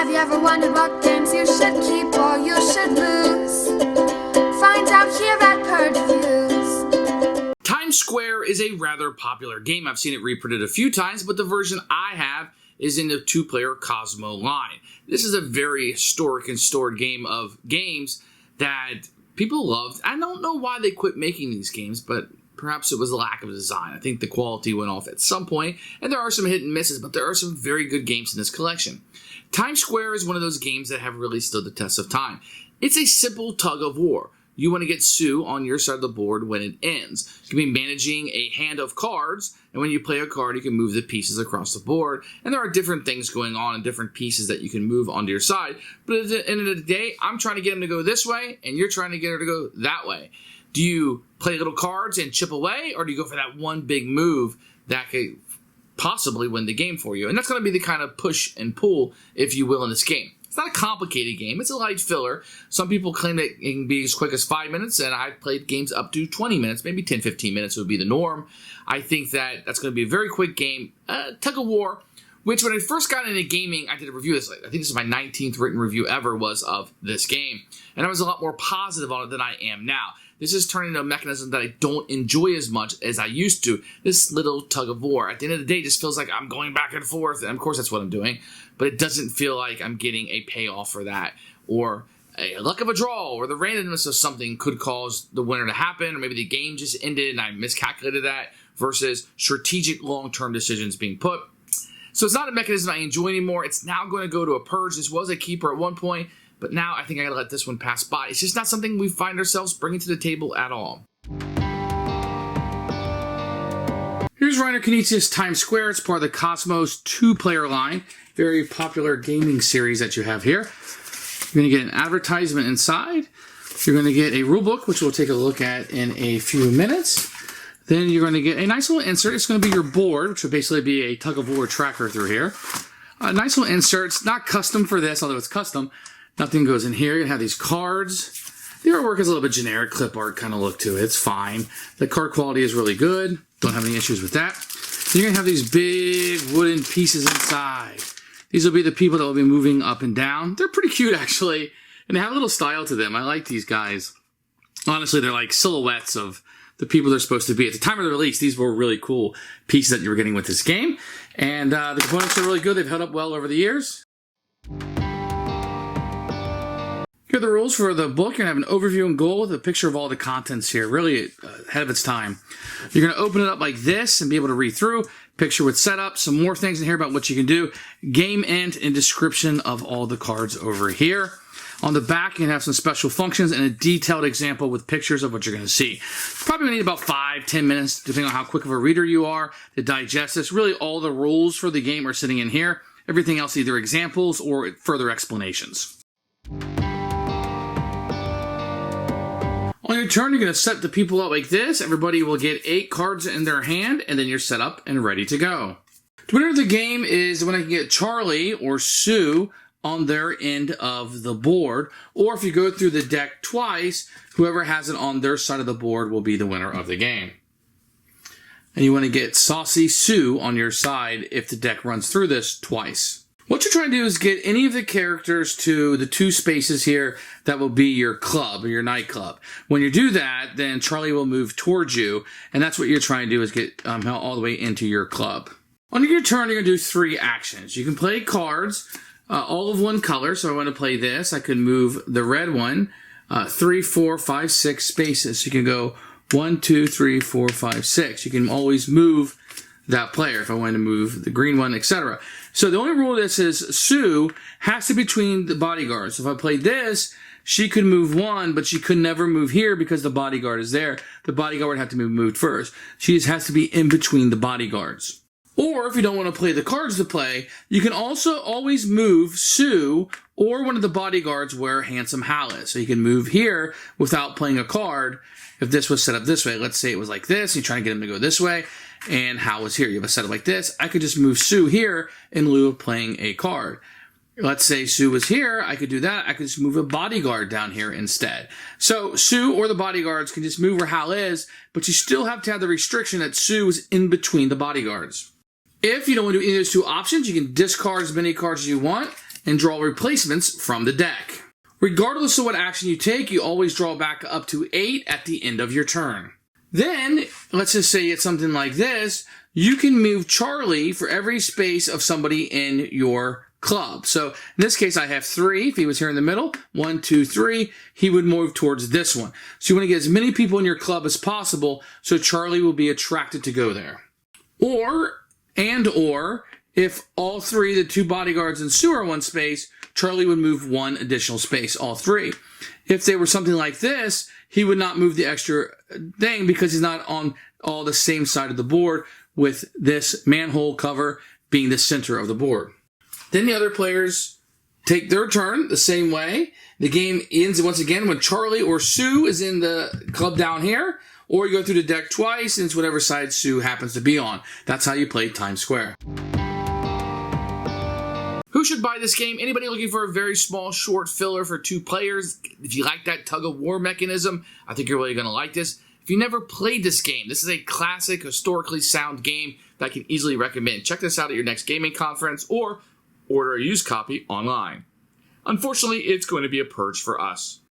Have you ever wondered what games you should keep or you should lose? Find out here at Purge Reviews. Times Square is a rather popular game. I've seen it reprinted a few times, but the version I have is in the two-player Kosmos line. This is a very historic and stored game of games that people loved. I don't know why they quit making these games, but perhaps it was a lack of design. I think the quality went off at some point, and there are some hit and misses, but there are some very good games in this collection. Times Square is one of those games that have really stood the test of time. It's a simple tug of war. You want to get Sue on your side of the board when it ends. You can be managing a hand of cards, and when you play a card, you can move the pieces across the board. And there are different things going on and different pieces that you can move onto your side. But at the end of the day, I'm trying to get them to go this way, and you're trying to get her to go that way. Do you play little cards and chip away, or do you go for that one big move that could possibly win the game for you? And that's going to be the kind of push and pull, if you will, in this game. It's not a complicated game. It's a light filler. Some people claim that it can be as quick as 5 minutes, and I've played games up to 20 minutes, maybe 10, 15 minutes would be the norm. I think that that's going to be a very quick game. Tug of War, which when I first got into gaming, I did a review of this. I think this is my 19th written review ever was of this game. And I was a lot more positive on it than I am now. This is turning into a mechanism that I don't enjoy as much as I used to. This little tug of war. At the end of the day, it just feels like I'm going back and forth. And of course, that's what I'm doing. But it doesn't feel like I'm getting a payoff for that. Or a luck of a draw. Or the randomness of something could cause the winner to happen. Or maybe the game just ended and I miscalculated that. Versus strategic long-term decisions being put. So it's not a mechanism I enjoy anymore. It's now going to go to a purge. This was a keeper at one point. But now I think I gotta let this one pass by. It's just not something we find ourselves bringing to the table at all. Here's Reiner Knizia's Times Square. It's part of the Kosmos two-player line. Very popular gaming series that you have here. You're gonna get an advertisement inside. You're gonna get a rule book, which we'll take a look at in a few minutes. Then you're gonna get a nice little insert. It's gonna be your board, which will basically be a tug-of-war tracker through here. A nice little insert. It's not custom for this, although it's custom. Nothing goes in here. You're going to have these cards. The artwork is a little bit generic, clip art kind of look to it. It's fine. The card quality is really good. Don't have any issues with that. You're going to have these big wooden pieces inside. These will be the people that will be moving up and down. They're pretty cute, actually. And they have a little style to them. I like these guys. Honestly, they're like silhouettes of the people they're supposed to be. At the time of the release, these were really cool pieces that you were getting with this game. And the components are really good. They've held up well over the years. Here are the rules for the book. You're going to have an overview and goal with a picture of all the contents here, really ahead of its time. You're going to open it up like this and be able to read through, picture with setup, some more things in here about what you can do, game end, and description of all the cards over here. On the back, you can have some special functions and a detailed example with pictures of what you're going to see. Probably going to need about 5-10 minutes, depending on how quick of a reader you are, to digest this. Really, all the rules for the game are sitting in here. Everything else, either examples or further explanations. On your turn, you're going to set the people up like this. Everybody will get 8 cards in their hand, and then you're set up and ready to go. The winner of the game is when I can get Charlie or Sue on their end of the board. Or if you go through the deck twice, whoever has it on their side of the board will be the winner of the game. And you want to get Saucy Sue on your side if the deck runs through this twice. What you're trying to do is get any of the characters to the 2 spaces here that will be your club or your nightclub. When you do that, then Charlie will move towards you, and that's what you're trying to do is get all the way into your club. On your turn, you're going to do 3 actions. You can play cards, all of one color, so I want to play this. I could move the red one 3, 4, 5, 6 spaces. So you can go 1, 2, 3, 4, 5, 6. You can always move that player if I wanted to move the green one, etc. So the only rule of this is Sue has to be between the bodyguards. So if I played this, she could move 1, but she could never move here because the bodyguard is there. The bodyguard would have to be moved first. She just has to be in between the bodyguards. Or if you don't want to play the cards to play, you can also always move Sue or one of the bodyguards where Handsome Hal is. So you can move here without playing a card if this was set up this way. Let's say it was like this. You're trying to get him to go this way. And Hal was here. You have a setup like this. I could just move Sue here in lieu of playing a card. Let's say Sue was here. I could do that. I could just move a bodyguard down here instead. So Sue or the bodyguards can just move where Hal is, but you still have to have the restriction that Sue is in between the bodyguards. If you don't want to do any of those 2 options, you can discard as many cards as you want and draw replacements from the deck. Regardless of what action you take, you always draw back up to 8 at the end of your turn. Then, let's just say it's something like this, you can move Charlie for every space of somebody in your club. So in this case, I have 3. If he was here in the middle, 1, 2, 3, he would move towards this one. So you want to get as many people in your club as possible so Charlie will be attracted to go there. Or, if all 3, the 2 bodyguards and Sue are one space, Charlie would move 1 additional space, all 3. If they were something like this, he would not move the extra thing because he's not on all the same side of the board, with this manhole cover being the center of the board. Then the other players take their turn the same way. The game ends once again when Charlie or Sue is in the club down here, or you go through the deck twice, and it's whatever side Sue happens to be on. That's how you play Times Square. Who should buy this game? Anybody looking for a very small, short filler for 2 players? If you like that tug-of-war mechanism, I think you're really going to like this. If you never played this game, this is a classic, historically sound game that I can easily recommend. Check this out at your next gaming conference or order a used copy online. Unfortunately, it's going to be a purge for us.